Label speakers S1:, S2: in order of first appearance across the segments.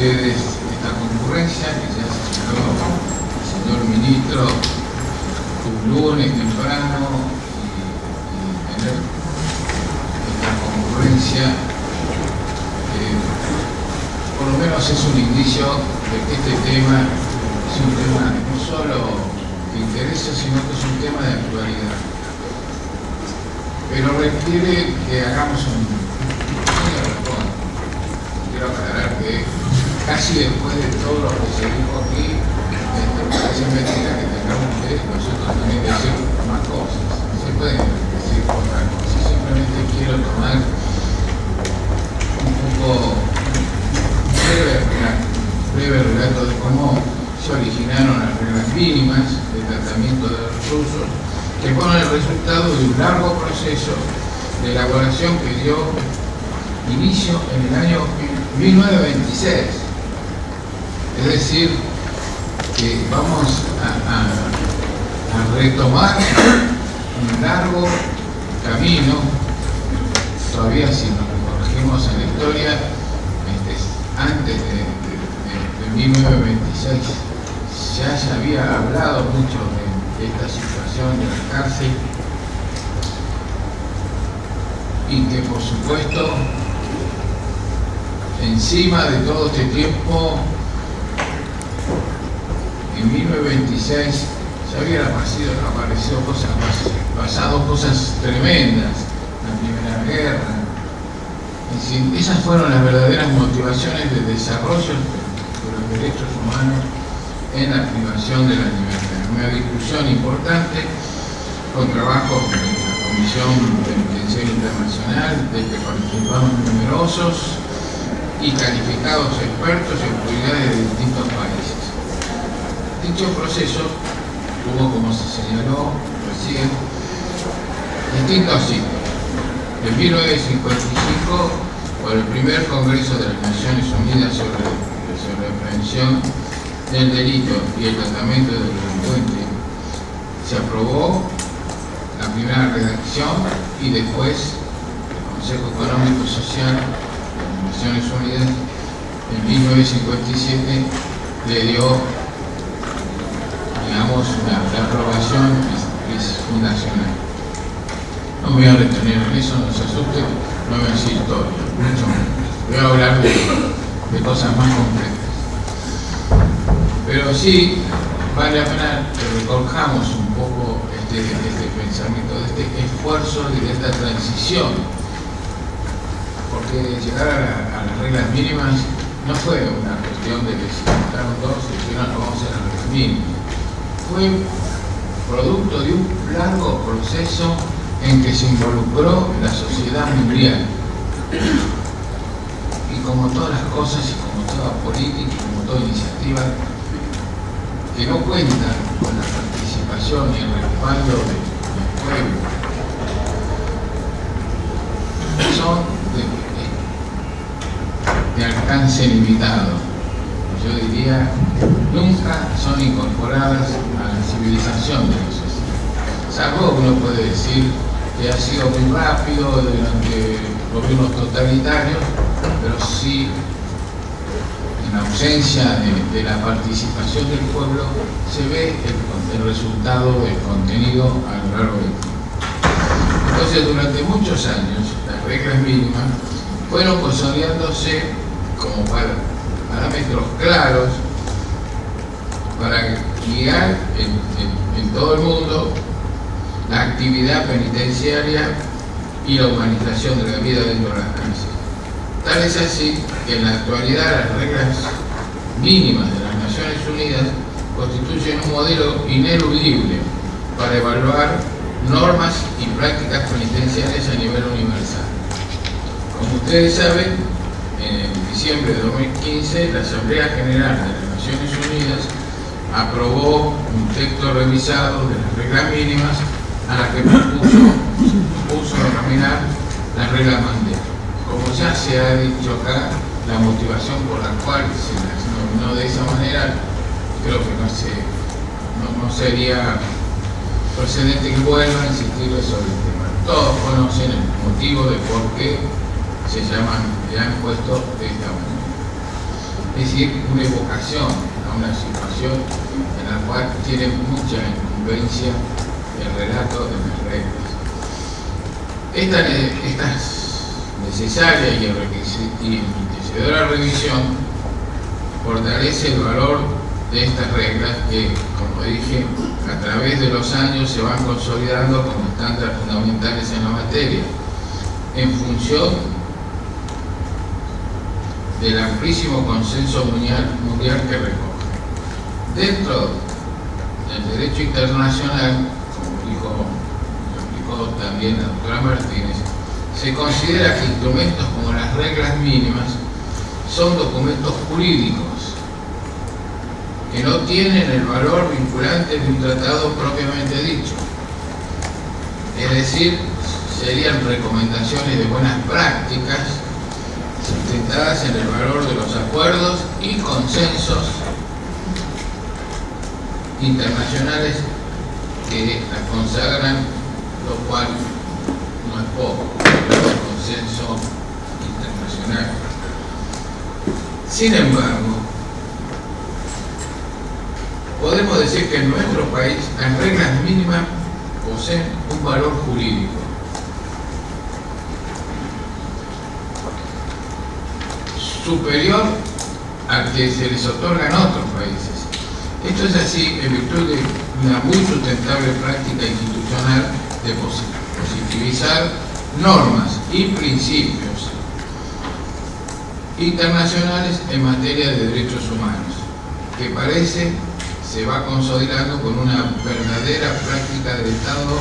S1: ustedes esta concurrencia que ya señaló el señor ministro un lunes temprano y tener esta concurrencia por lo menos es un indicio de que este tema es un tema no solo de interés, sino que es un tema de actualidad. Pero requiere que hagamos un pequeño recuento. Quiero aclarar que casi después de todo lo que se dijo aquí, parece mentira que tengamos que nosotros también decir más cosas. Se pueden decir otras cosas. Simplemente quiero tomar un poco breve relato de cómo se originaron las reglas mínimas de tratamiento de recursos, que fueron el resultado de un largo proceso de elaboración que dio inicio en el año 1926. Es decir, que vamos a retomar un largo camino. Todavía si nos corregimos en la historia, antes de 1926 ya se había hablado mucho de esta situación de la cárcel y que por supuesto encima de todo este tiempo en 1926 ya habían aparecido cosas, pasado cosas tremendas, la Primera Guerra. Esas fueron las verdaderas motivaciones de desarrollo de los derechos humanos en la privación de la libertad. Una discusión importante con trabajo en la Comisión Penitenciaria Internacional, de que participaron numerosos y calificados expertos en autoridades de distintos países. Dicho proceso tuvo, como se señaló recién, distintos ciclos. En 1955, por el primer Congreso de las Naciones Unidas sobre la prevención del delito y el tratamiento del delincuente, se aprobó la primera redacción y después el Consejo Económico y Social de las Naciones Unidas en 1957 le dio, digamos, la aprobación es fundacional. No me voy a retener en eso, no se asusten, no voy a decir historia, mucho menos. Voy a hablar de cosas más concretas. Pero sí, vale la pena que recojamos un poco este pensamiento, de este esfuerzo y de esta transición. Porque llegar a las reglas mínimas no fue una cuestión de que se juntaron dos y dijeron no vamos a las reglas mínimas. Fue producto de un largo proceso en que se involucró la sociedad mundial. Y como todas las cosas, y como toda política, y como toda iniciativa que no cuenta con la participación y el respaldo del pueblo, son de alcance limitado. Yo diría, nunca son incorporadas a la civilización de la sociedad. Salvo uno puede decir que ha sido muy rápido durante gobiernos totalitarios, pero sí en ausencia de la participación del pueblo se ve el resultado del contenido a lo largo del tiempo. Entonces, durante muchos años las reglas mínimas fueron consolidándose como parámetros claros para guiar en todo el mundo la actividad penitenciaria y la humanización de la vida dentro de las cárceles. Tal es así que en la actualidad las reglas mínimas de las Naciones Unidas constituyen un modelo ineludible para evaluar normas y prácticas penitenciarias a nivel universal. Como ustedes saben, en diciembre de 2015 la Asamblea General de las Naciones Unidas aprobó un texto revisado de las reglas mínimas a la que propuso denominar las reglas Mandela. Como ya se ha dicho acá, la motivación por la cual se las denominó de esa manera, creo que no sería procedente que vuelva a insistir sobre el tema. Todos conocen el motivo de por qué le han puesto de esta manera. es decir, una evocación a una situación en la cual tiene mucha incumbencia el relato de las reglas. Esta necesaria y enriquecedora revisión fortalece el valor de estas reglas que, como dije, a través de los años se van consolidando como estándares fundamentales en la materia, en función del amplísimo consenso mundial que recoge. Dentro del derecho internacional, como lo explicó también la doctora Martínez, se considera que instrumentos como las reglas mínimas son documentos jurídicos que no tienen el valor vinculante de un tratado propiamente dicho. Es decir, serían recomendaciones de buenas prácticas sustentadas en el valor de los acuerdos y consensos internacionales que las consagran, lo cual no es poco, el consenso internacional. Sin embargo, podemos decir que en nuestro país las reglas mínimas poseen un valor jurídico. Superior al que se les otorga en otros países. Esto es así en virtud de una muy sustentable práctica institucional de positivizar normas y principios internacionales en materia de derechos humanos, que parece se va consolidando con una verdadera práctica del Estado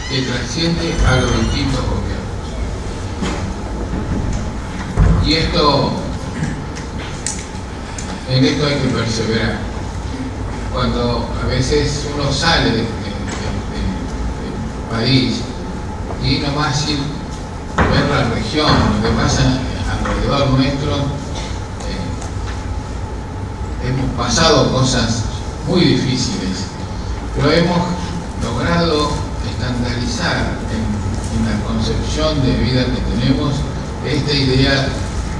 S1: que trasciende a los distintos gobiernos. Y en esto hay que perseverar. Cuando a veces uno sale del país y nomás sin ver la región, lo que pasa alrededor nuestro, hemos pasado cosas muy difíciles, pero hemos logrado estandarizar en la concepción de vida que tenemos esta idea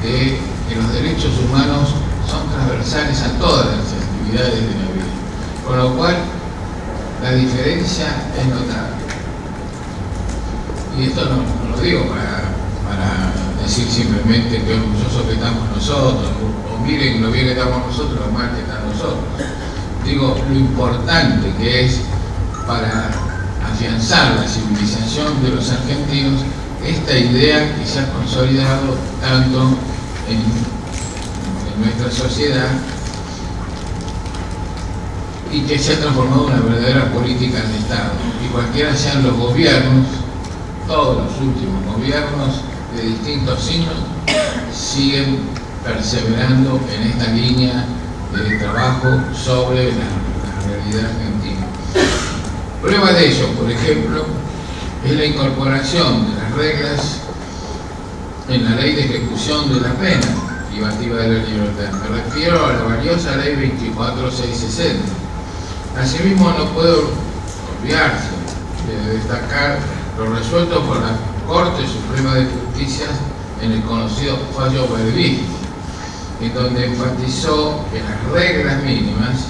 S1: de que los derechos humanos son transversales a todas las actividades de la vida, con lo cual la diferencia es notable. Y esto no lo digo para decir simplemente que orgullosos que estamos nosotros, o miren lo bien que estamos nosotros, lo mal que están nosotros. Digo, lo importante que es para afianzar la civilización de los argentinos esta idea que se ha consolidado tanto en nuestra sociedad y que se ha transformado en una verdadera política de Estado. Y cualquiera sean los gobiernos, todos los últimos gobiernos de distintos signos siguen perseverando en esta línea de trabajo sobre la realidad argentina. Prueba de ello, por ejemplo, es la incorporación de las reglas en la Ley de Ejecución de la Pena Privativa de la Libertad. Me refiero a la valiosa Ley 24660. Asimismo, no puedo olvidarse de destacar lo resuelto por la Corte Suprema de Justicia en el conocido fallo Berbisky, en donde enfatizó que las reglas mínimas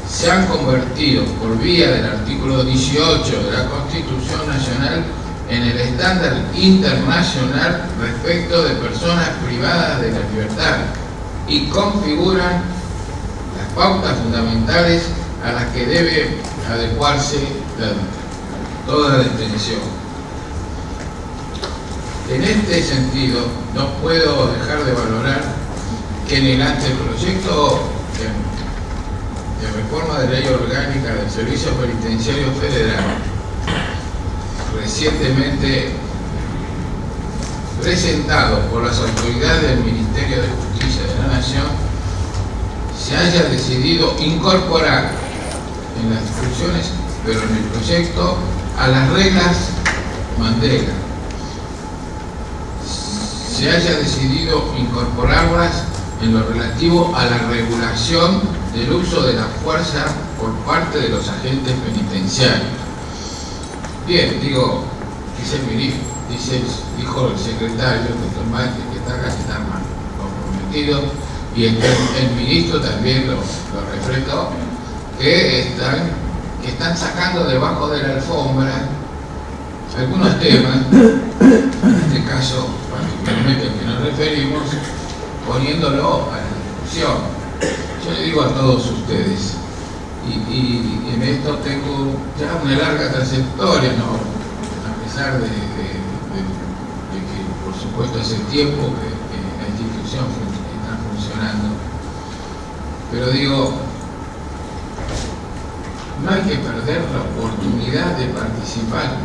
S1: se han convertido por vía del artículo 18 de la Constitución Nacional en el estándar internacional respecto de personas privadas de la libertad y configuran las pautas fundamentales a las que debe adecuarse toda detención. En este sentido, no puedo dejar de valorar que en el anteproyecto de reforma de ley orgánica del Servicio Penitenciario Federal, recientemente presentado por las autoridades del Ministerio de Justicia de la Nación, se haya decidido incorporar en las discusiones, pero en el proyecto, a las reglas Mandela. Se haya decidido incorporarlas en lo relativo a la regulación del uso de la fuerza por parte de los agentes penitenciarios. Bien, dijo el secretario, doctor Márquez, que está acá, está comprometido y el ministro también lo reflejó, que están sacando debajo de la alfombra algunos temas, en este caso particularmente al que nos referimos, poniéndolo a la discusión. Yo le digo a todos ustedes, y en esto tengo ya una larga trayectoria, ¿no? A pesar de que por supuesto hace tiempo que la institución está funcionando, pero digo, no hay que perder la oportunidad de participar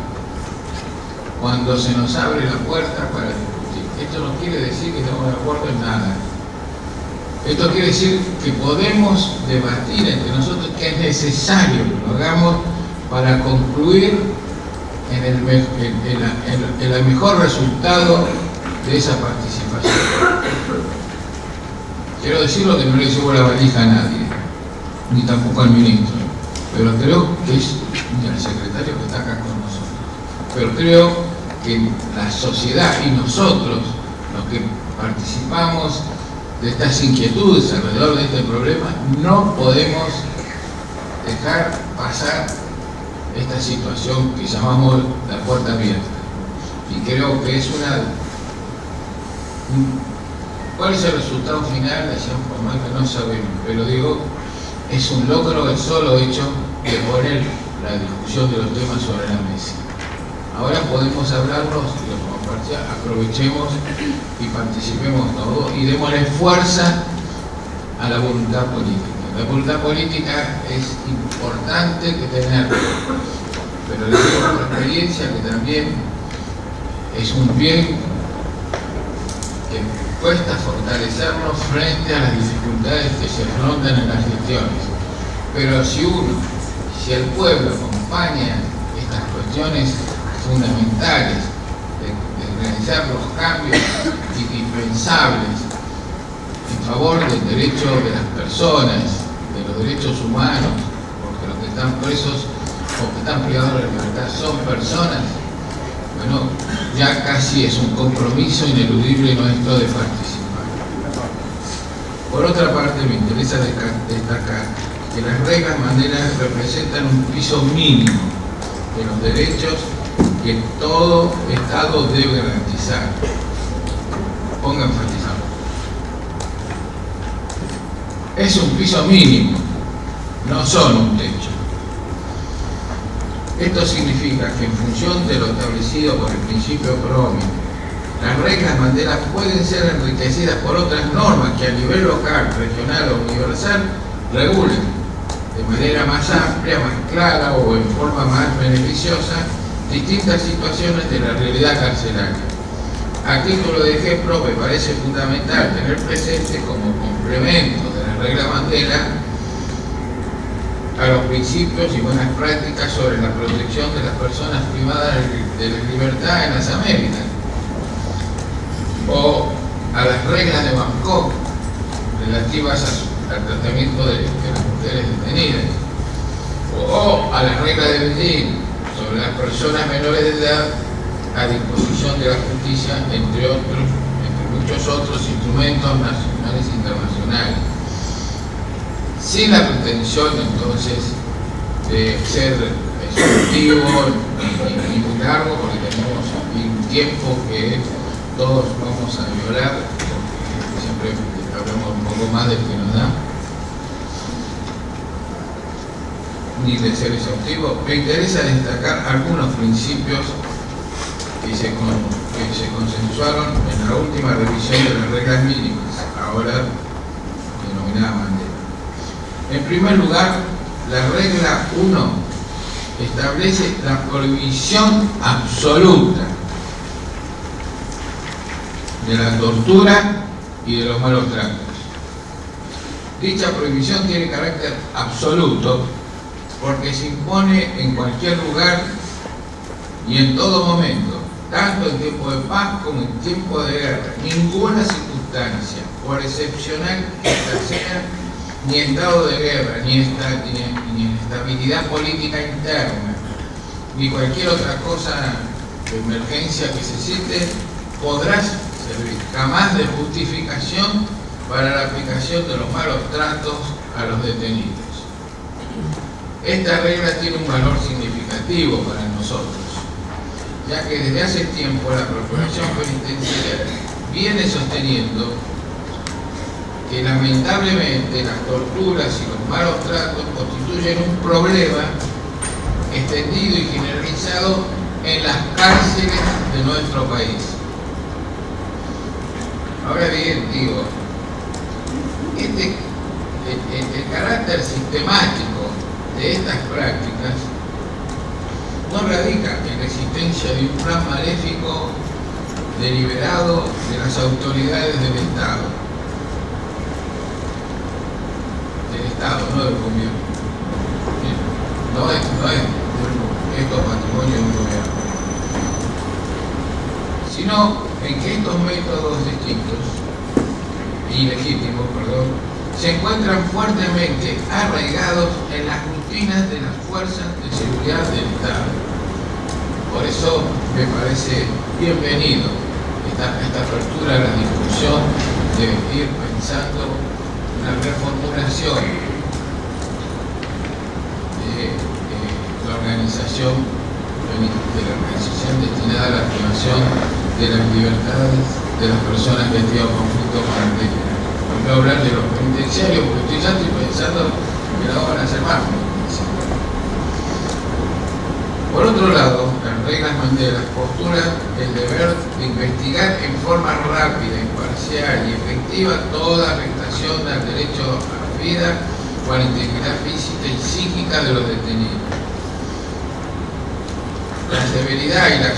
S1: cuando se nos abre la puerta para discutir. Esto no quiere decir que estamos de acuerdo en nada. Esto quiere decir que podemos debatir entre nosotros, que es necesario que lo hagamos para concluir en el mejor resultado de esa participación. Quiero decirlo que no le subo la valija a nadie, ni tampoco al ministro, pero creo que es el secretario que está acá con nosotros. Pero creo que la sociedad y nosotros, los que participamos de estas inquietudes alrededor de este problema, no podemos dejar pasar esta situación que llamamos la puerta abierta. Y creo que es ¿cuál es el resultado final? Decíamos, por más que no sabemos, pero digo, es un logro el solo hecho de poner la discusión de los temas sobre la mesa. Ahora podemos hablarnos, aprovechemos y participemos todos y démosle fuerza a la voluntad política. La voluntad política es importante que tenerla, pero les digo por experiencia que también es un bien que cuesta fortalecernos frente a las dificultades que se afrontan en las gestiones. Pero si el pueblo acompaña estas cuestiones fundamentales de realizar los cambios indispensables en favor del derecho de las personas, de los derechos humanos, porque los que están presos o que están privados de la libertad son personas, bueno, ya casi es un compromiso ineludible nuestro de participar. Por otra parte, me interesa destacar que las reglas maneras representan un piso mínimo de los derechos que todo Estado debe garantizar. Ponga enfatizado. Es un piso mínimo, no son un techo. Esto significa que en función de lo establecido por el principio económico, las reglas banderas pueden ser enriquecidas por otras normas que a nivel local, regional o universal regulen de manera más amplia, más clara o en forma más beneficiosa distintas situaciones de la realidad carcelaria. A título de ejemplo, me parece fundamental tener presente como complemento de la regla Mandela a los principios y buenas prácticas sobre la protección de las personas privadas de la libertad en las Américas, o a las reglas de Bangkok relativas al tratamiento de las mujeres detenidas, o a las reglas de Beijing sobre las personas menores de edad a disposición de la justicia, entre muchos otros instrumentos nacionales e internacionales, sin la pretensión entonces de ser exhaustivo ni muy largo, porque tenemos un tiempo que todos vamos a violar, porque siempre hablamos un poco más del que nos da, ni de ser exhaustivo. Me interesa destacar algunos principios que se consensuaron en la última revisión de las reglas mínimas, ahora denominada Mandela. En primer lugar, la regla 1 establece la prohibición absoluta de la tortura y de los malos tratos. Dicha prohibición tiene carácter absoluto porque se impone en cualquier lugar y en todo momento, tanto en tiempo de paz como en tiempo de guerra. Ninguna circunstancia, por excepcional que esta sea, ni estado de guerra, ni estabilidad política interna, ni cualquier otra cosa de emergencia que se cite, podrá servir jamás de justificación para la aplicación de los malos tratos a los detenidos. Esta regla tiene un valor significativo para nosotros, ya que desde hace tiempo la Procuración Penitenciaria viene sosteniendo que lamentablemente las torturas y los malos tratos constituyen un problema extendido y generalizado en las cárceles de nuestro país. Ahora bien, digo, el carácter sistemático de estas prácticas no radica en la existencia de un plan maléfico deliberado de las autoridades del Estado, no del gobierno. No es estos patrimonios del gobierno, sino en que estos métodos distintos, ilegítimos, se encuentran fuertemente arraigados en las rutinas de las fuerzas de seguridad del Estado. Por eso me parece bienvenido esta apertura a la discusión de ir pensando una reformulación de la organización destinada a la privación de las libertades de las personas que han tenido conflictos con el régimen. No voy a hablar de los penitenciarios porque ya estoy pensando que la van a hacer más. Por otro lado, las reglas Mandela postulan el deber de investigar en forma rápida, imparcial y efectiva toda afectación al derecho a la vida o a la integridad física y psíquica de los detenidos. La severidad y la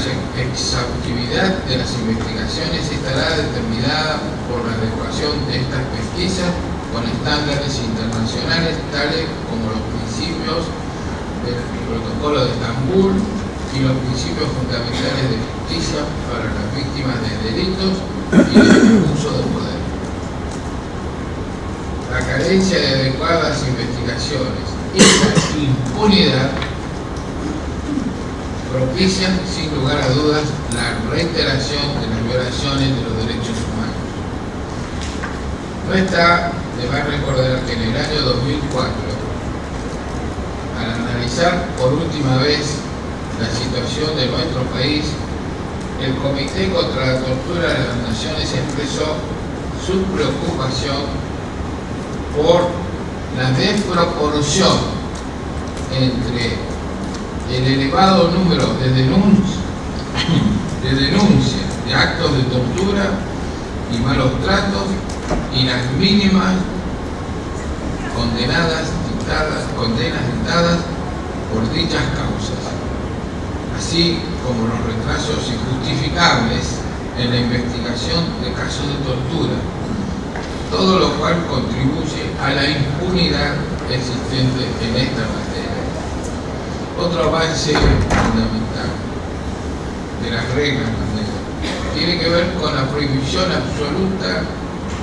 S1: exhaustividad de las investigaciones estará determinada por la adecuación de estas pesquisas con estándares internacionales tales como los principios del Protocolo de Estambul y los principios fundamentales de justicia para las víctimas de delitos y del abuso de poder. La carencia de adecuadas investigaciones y la impunidad propician, sin lugar a dudas, la reiteración de las violaciones de los derechos humanos. No está de más recordar que en el año 2004, al analizar por última vez la situación de nuestro país, el Comité contra la Tortura de las Naciones expresó su preocupación por la desproporción entre el elevado número de denuncias de actos de tortura y malos tratos y las mínimas condenas dictadas por dichas causas, así como los retrasos injustificables en la investigación de casos de tortura, todo lo cual contribuye a la impunidad existente en esta materia. Otro avance fundamental de las reglas tiene que ver con la prohibición absoluta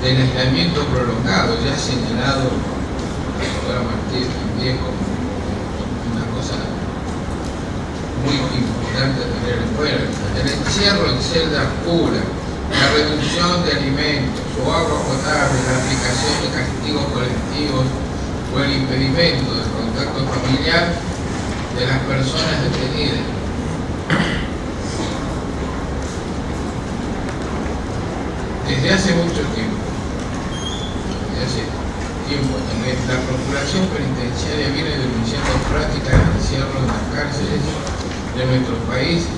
S1: del aislamiento prolongado, ya señalado por la doctora Martínez también como una cosa muy importante a tener en cuenta. El encierro en celdas puras, la reducción de alimentos o agua potable, la aplicación de castigos colectivos o el impedimento del contacto familiar de las personas detenidas. Desde hace mucho tiempo, también, la Procuración Penitenciaria viene denunciando prácticas de encierro en las cárceles de nuestro país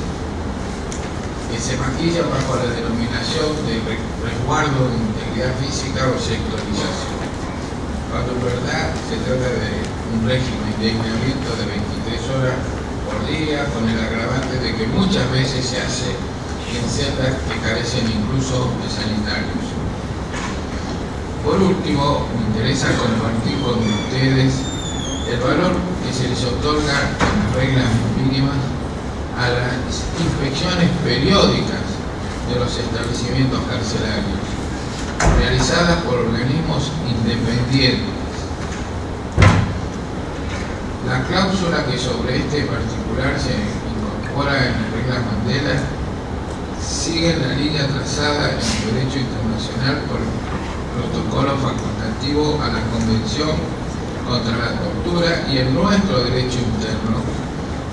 S1: que se maquillan bajo la denominación de resguardo de integridad física o sectorización, cuando en verdad se trata de un régimen de aislamiento de 23 horas por día, con el agravante de que muchas veces se hace en celdas que carecen incluso de sanitarios. Por último, me interesa compartir con ustedes el valor que se les otorga en las reglas mínimas a las inspecciones periódicas de los establecimientos carcelarios, realizadas por organismos independientes. La cláusula que sobre este particular se incorpora en las reglas Mandela sigue la línea trazada en el derecho internacional por protocolo facultativo a la Convención contra la Tortura y en nuestro derecho interno,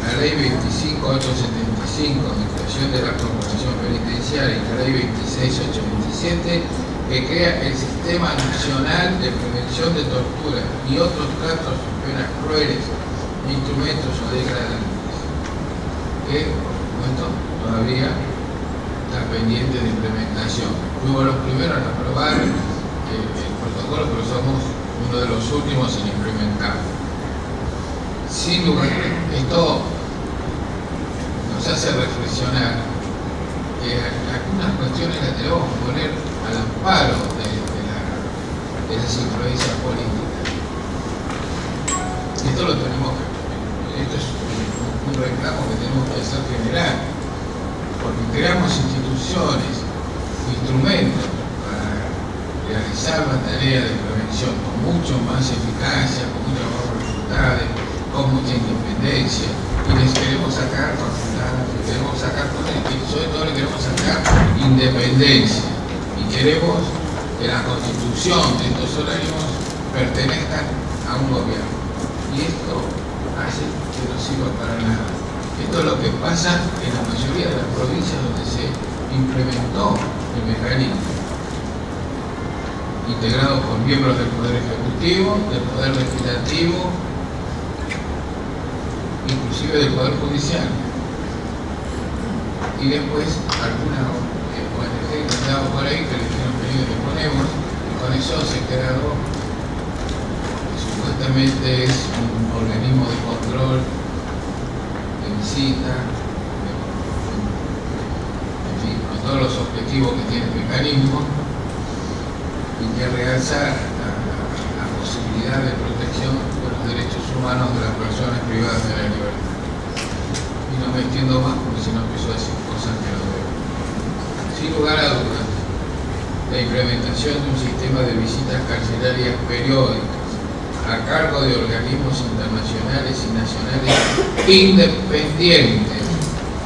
S1: la Ley 25875 de creación de la Corporación Penitenciaria y la Ley 26827 que crea el Sistema Nacional de Prevención de Tortura y otros tratos o penas crueles, instrumentos o degradantes, que por supuesto todavía está pendiente de implementación. Fuimos los primeros en aprobar el protocolo, pero somos uno de los últimos en implementarlo. Sin lugar, esto nos hace reflexionar que algunas cuestiones las tenemos que poner al amparo de las influencias políticas. Esto lo tenemos que, esto es un reclamo que tenemos que hacer general, porque creamos instituciones, instrumentos para realizar la tarea de prevención con mucho más eficacia, con mucho más resultados, con mucha independencia, y les queremos sacar facultades, les queremos sacar cosas, y sobre todo les queremos sacar independencia, y queremos que la constitución de estos organismos pertenezcan a un gobierno, y esto hace que no sirva para nada. Esto es lo que pasa en la mayoría de las provincias donde se implementó el mecanismo, integrado por miembros del Poder Ejecutivo, del Poder Legislativo, inclusive del Poder Judicial. Y después algunas ONG que andaban por ahí que le dijeron que ponemos, y con eso se creó, que supuestamente es un organismo de control, de visita, en fin, con todos los objetivos que tiene el mecanismo, y que realza la posibilidad de protección de los derechos humanos de las personas privadas de la libertad. Y no me extiendo más porque si no empiezo a decir cosas que no debo. Sin lugar a dudas, la implementación de un sistema de visitas carcelarias periódicas a cargo de organismos internacionales y nacionales independientes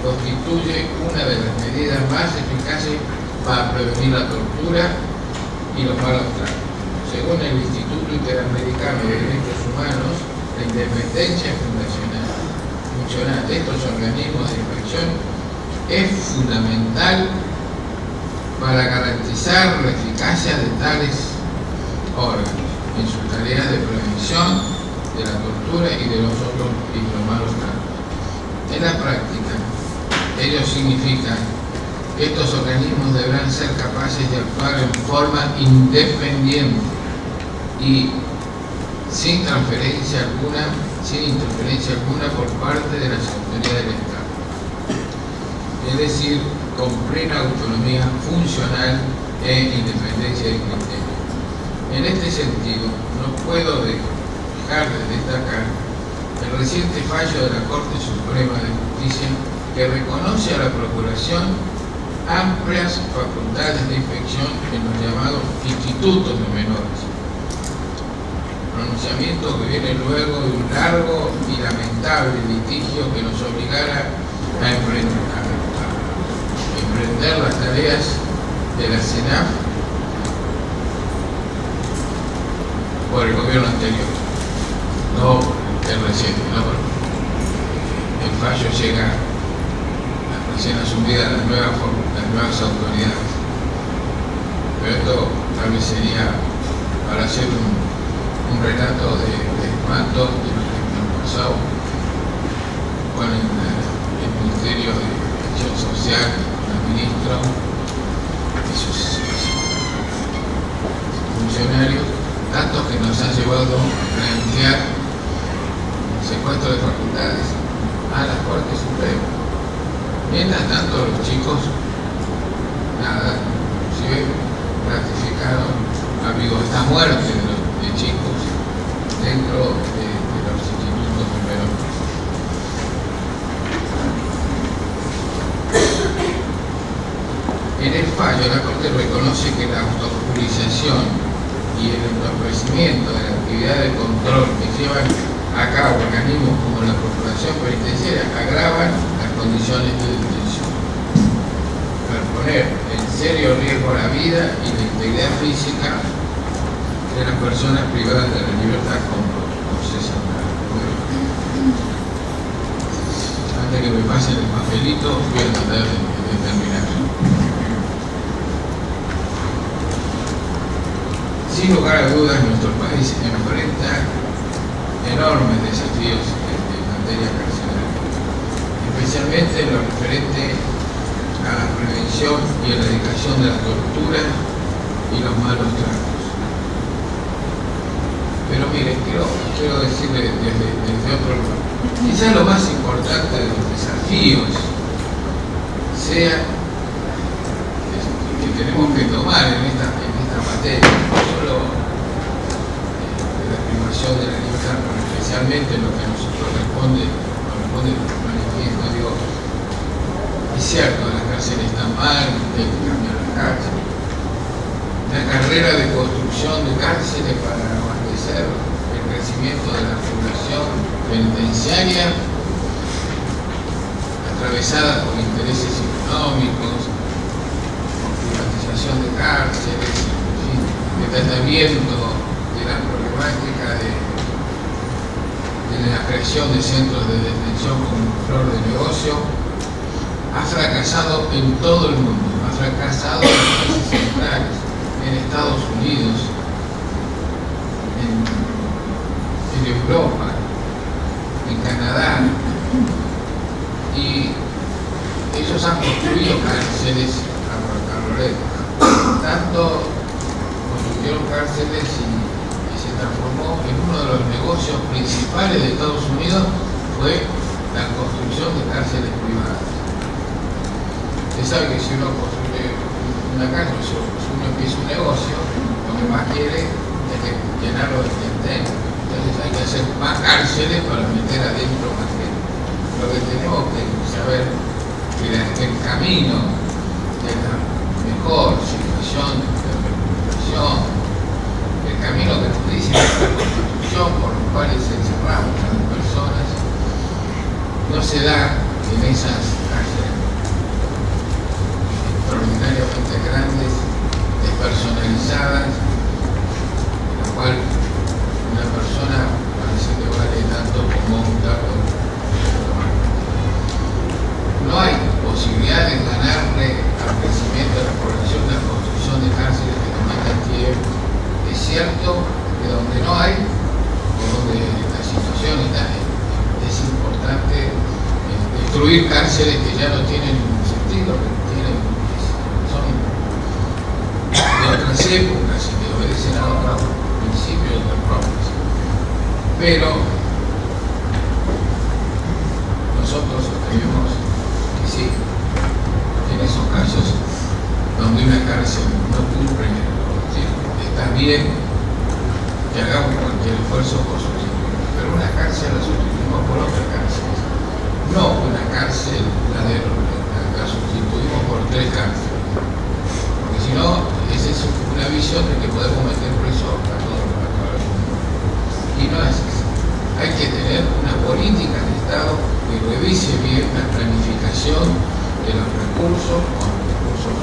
S1: constituye una de las medidas más eficaces para prevenir la tortura y los malos tratos. Según el Instituto Interamericano de Derechos Humanos, la independencia funcional de estos organismos de inspección es fundamental para garantizar la eficacia de tales órganos en sus tareas de prevención de la tortura y de los otros y los malos tratos. En la práctica, ello significa que estos organismos deberán ser capaces de actuar en forma independiente y sin interferencia alguna por parte de las autoridades del Estado. Es decir, con plena autonomía funcional e independencia de criterio. En este sentido, no puedo dejar de destacar el reciente fallo de la Corte Suprema de Justicia que reconoce a la Procuración amplias facultades de inspección en los llamados institutos de menores. Pronunciamiento que viene luego de un largo y lamentable litigio que nos obligara a emprender las tareas de la CENAF por el gobierno anterior, no el reciente, no, el fallo llega recién asumida las nuevas autoridades. Pero esto tal vez sería para hacer un relato de espanto de lo que nos pasó con el Ministerio de Acción Social, con el ministro y sus funcionarios, datos que nos han llevado a plantear el secuestro de facultades a la Corte Suprema. Mientras tanto, los chicos, nada, inclusive ratificaron, ha habido esta muerte de chicos dentro de los institutos de menores. En el fallo, la Corte reconoce que la autojudización y el entorpecimiento de la actividad de control que llevan a cabo organismos como la Procuración Penitenciaria agravan las condiciones de detención, al poner en serio riesgo la vida y la integridad física de las personas privadas de la libertad con César Carabuda. Antes que me pasen el papelito, voy a tratar de terminar. Sin lugar a dudas, nuestro país enfrenta enormes desafíos en materia carcelaria, especialmente en lo referente a la prevención y erradicación de la tortura y los malos tratos. Pero mire, quiero decirle desde otro lugar, quizás lo más importante de los desafíos sea que tenemos que tomar en esta materia, no solo la privación de la libertad, pero especialmente lo que a nosotros corresponde manifiesto, digo, es cierto, las cárceles están mal, hay que cambiar las cárceles. La carrera de construcción de cárceles para abastecer el crecimiento de la población penitenciaria, atravesada por intereses económicos, por privatización de cárceles, en fin, de tratamiento de la problemática de la creación de centros de detención como flor de negocio, ha fracasado en todo el mundo, ha fracasado en los países centrales, en Estados Unidos, en Europa, en Canadá, y ellos han construido cárceles a Roleta. Tanto construyeron cárceles y se transformó en uno de los negocios principales de Estados Unidos, fue la construcción de cárceles privadas. Usted sabe que si uno construye una cárcel, si uno empieza un negocio, lo que más quiere es que llenarlo de gente. Entonces hay que hacer más cárceles para meter adentro más gente. Lo que tenemos que saber que el camino de la mejor situación de recuperación, el camino que nos dice la Constitución por los cuales encerramos a las personas, no se da en esas cárceles extraordinariamente grandes, despersonalizadas, en la cual una persona parece que vale tanto como un dato. No hay posibilidad de ganarle al crecimiento de la población, la construcción de cárceles que demandan tiempo. Es cierto que donde no hay, o donde la situación está, es importante destruir cárceles que ya no tienen sentido, son de otras épocas y que obedecen a otros principios de propios. Pero nosotros creemos que sí, en esos casos donde una cárcel no cumple, está bien que hagamos cualquier esfuerzo por sustituirla, pero una cárcel la sustituimos por otra cárcel, no una cárcel, la sustituimos por 3 cárceles, porque si no, esa es una visión de que podemos meter preso a todos los actores. Y no es así. Hay que tener una política de Estado que revise bien la planificación de los recursos con los recursos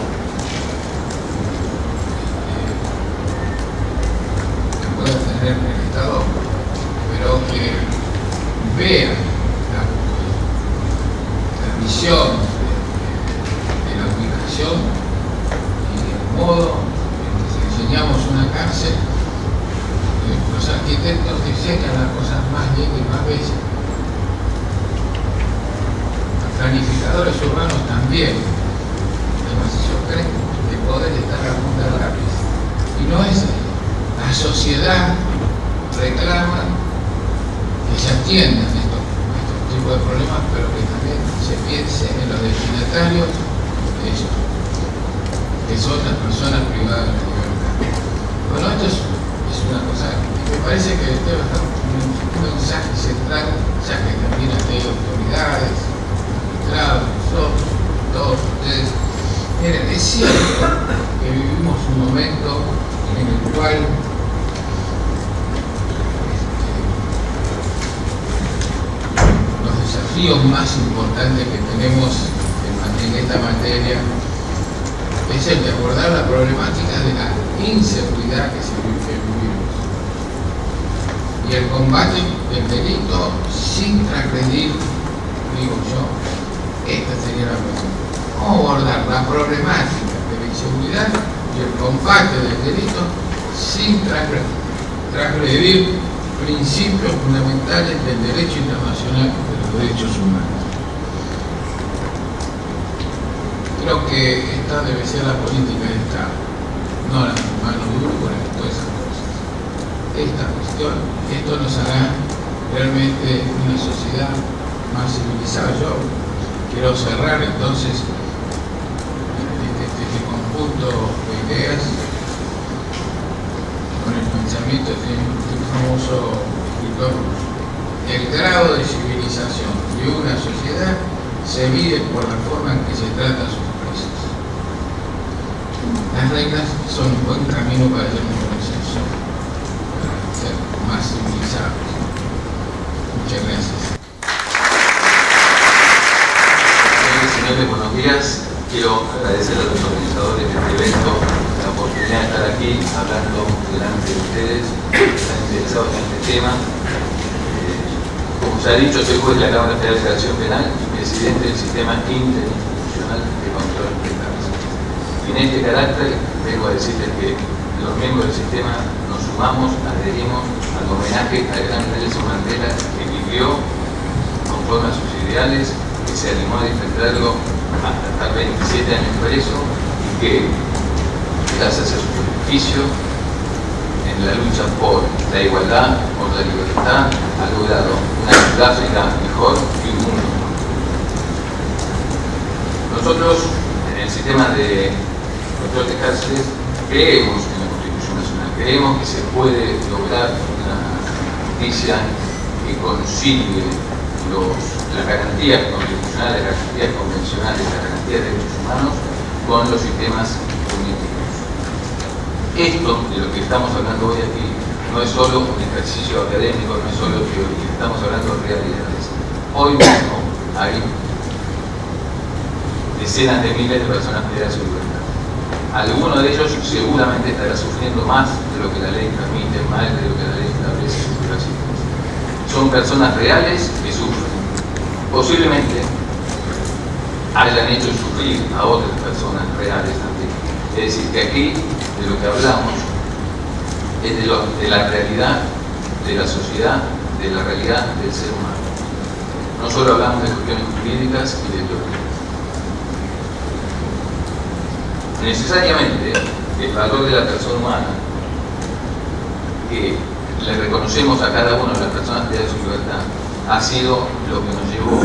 S1: que pueda tener el Estado, pero que vea la visión de la ubicación y el modo en que diseñamos una cárcel. Los arquitectos diseñan las cosas más lindas y más bellas. Los planificadores urbanos también. Además, yo creo que el poder está a la punta del lápiz. Y no es así. La sociedad reclama que se atiendan estos tipos de problemas, pero que también se piense en los destinatarios de ellos, que son las personas privadas de la libertad. Bueno, esto es una cosa, me parece que debe estar un mensaje central, ya que también hay autoridades, magistrados, nosotros, todos ustedes. Miren, es cierto que vivimos un momento en el cual los desafíos más importantes que tenemos en esta materia es el de abordar la problemática de la inseguridad que vivimos. y el combate del delito sin transgredir, digo yo, esta sería la pregunta. ¿Cómo abordar la problemática de la inseguridad y el combate del delito sin transgredir principios fundamentales del derecho internacional de los derechos humanos? Creo que esta debe ser la política del Estado, no la mano dura con todas esas cosas. Esta cuestión, esto nos hará realmente una sociedad más civilizada. Yo quiero cerrar entonces este conjunto de ideas con el pensamiento de un famoso escritor ruso. El grado de civilización de una sociedad se mide por la forma en que se trata a sus presos. Las reglas son un buen camino para hacer un consenso, para ser más civilizados. Muchas gracias.
S2: Señores, buenos días. Quiero agradecer a los organizadores de este evento la oportunidad de estar aquí hablando delante de ustedes, que están interesados en este tema. Como se ha dicho, soy juez de la Cámara Federal de Acción Penal y presidente del Sistema Interinstitucional de Control Penal. Y en este carácter vengo a decirles que los miembros del sistema nos sumamos, adherimos al homenaje al gran Nelson Mandela, que vivió conforme a sus ideales, que se animó a defenderlo hasta estar 27 años preso y que, gracias a su sacrificio en la lucha por la igualdad, por la libertad, ha logrado una Sudáfrica mejor y un mundo mejor. Nosotros, en el sistema de control de cárceles, creemos en la Constitución Nacional, creemos que se puede lograr una justicia que concilie las garantías constitucionales, las garantías convencionales, las garantías de derechos humanos con los sistemas políticos. Esto de lo que estamos hablando hoy aquí no es solo un ejercicio académico, no es solo teoría, estamos hablando de realidades. Hoy mismo hay decenas de miles de personas privadas de su libertad. Alguno de ellos seguramente estará sufriendo más de lo que la ley permite, más de lo que la ley establece en su situación. Son personas reales que sufren. Posiblemente hayan hecho sufrir a otras personas reales también. Es decir, que aquí de lo que hablamos es de la realidad de la sociedad, de la realidad del ser humano. No solo hablamos de cuestiones jurídicas y de teoría. Necesariamente el valor de la persona humana que le reconocemos a cada una de las personas que da su libertad ha sido lo que nos llevó,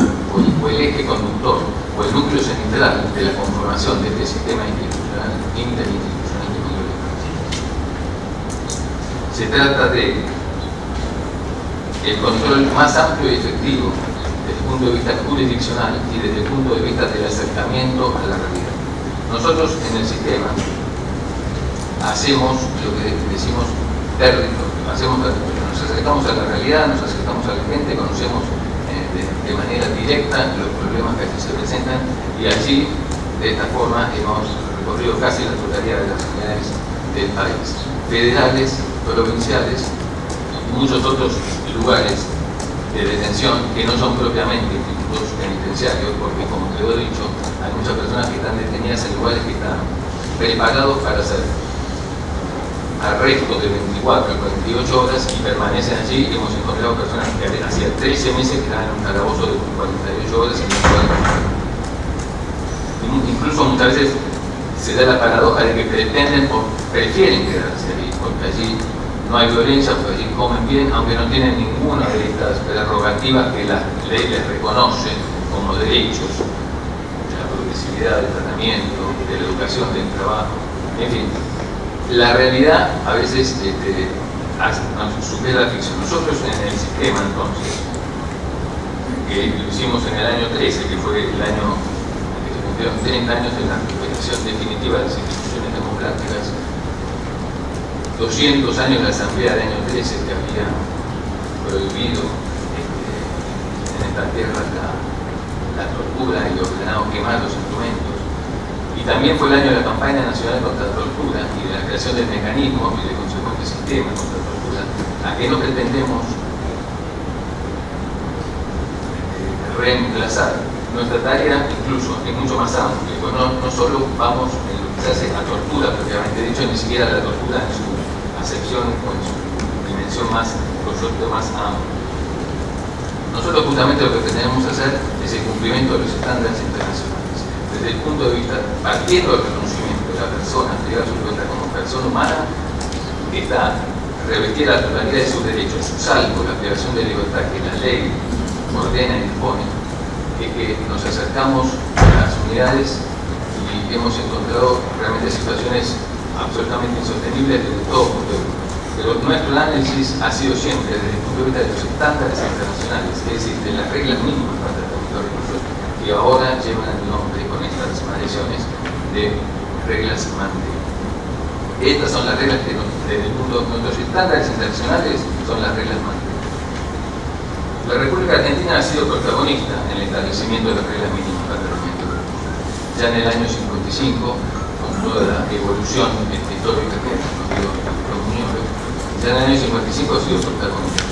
S2: o el eje conductor, o el núcleo central de la conformación de este sistema interinstitucional de control de cárceles. Se trata de el control más amplio y efectivo desde el punto de vista jurisdiccional y desde el punto de vista del acercamiento a la realidad. Nosotros en el sistema hacemos lo que decimos territorio. Nos acercamos a la realidad, nos acercamos a la gente, conocemos de manera directa los problemas que aquí se presentan y allí, de esta forma, hemos recorrido casi la totalidad de las unidades del país, federales, provinciales y muchos otros lugares de detención que no son propiamente institutos penitenciarios, porque como te lo he dicho, hay muchas personas que están detenidas en lugares que están preparados para hacer arrestos de 24 a 48 horas y permanecen allí. Hemos encontrado personas que hacía 13 meses que estaban en un calabozo de 48 horas y incluso muchas veces se da la paradoja de que pretenden o prefieren quedarse allí, porque allí no hay violencia, porque allí comen bien, aunque no tienen ninguna de estas prerrogativas que la ley les reconoce como derechos, de la progresividad del tratamiento, de la educación, del trabajo, en fin. La realidad a veces nos supera la ficción. Nosotros en el sistema, entonces, que lo hicimos en el año 13, que fue el año que se cumplieron 30 años de la recuperación definitiva de las instituciones democráticas, 200 años de la Asamblea del año 13 que había prohibido en esta tierra la tortura y ordenado quemar los instrumentos. Y también fue el año de la campaña nacional contra la tortura y de la creación del mecanismo y del consecuente sistema contra la tortura. película, a que no pretendemos reemplazar. Nuestra tarea incluso es mucho más amplia, pues no solo vamos en lo que se hace a tortura propiamente dicho, ni siquiera la tortura en su acepción o en su dimensión más, concepto más amplio. Nosotros justamente lo que pretendemos hacer es el cumplimiento de los estándares internacionales. Desde el punto de vista, partiendo del reconocimiento de la persona, de llevar su cuenta como persona humana, está revestir la totalidad de sus derechos, salvo la privación de libertad que la ley ordena y dispone, es que nos acercamos a las unidades y hemos encontrado realmente situaciones absolutamente insostenibles desde todo punto de vista. Pero nuestro análisis ha sido siempre desde el punto de vista de los estándares internacionales, es decir, de las reglas mínimas para el territorio que ahora llevan el nombre con estas variaciones de reglas Mantel. Estas son las reglas que desde el punto de nuestros estándares internacionales son las reglas Mantel. La República Argentina ha sido protagonista en el establecimiento de las reglas mínimas para el tratamiento de recursos. Ya en el año 55, con toda la evolución histórica que nos dio los miembros, ya en el año 55 ha sido protagonista.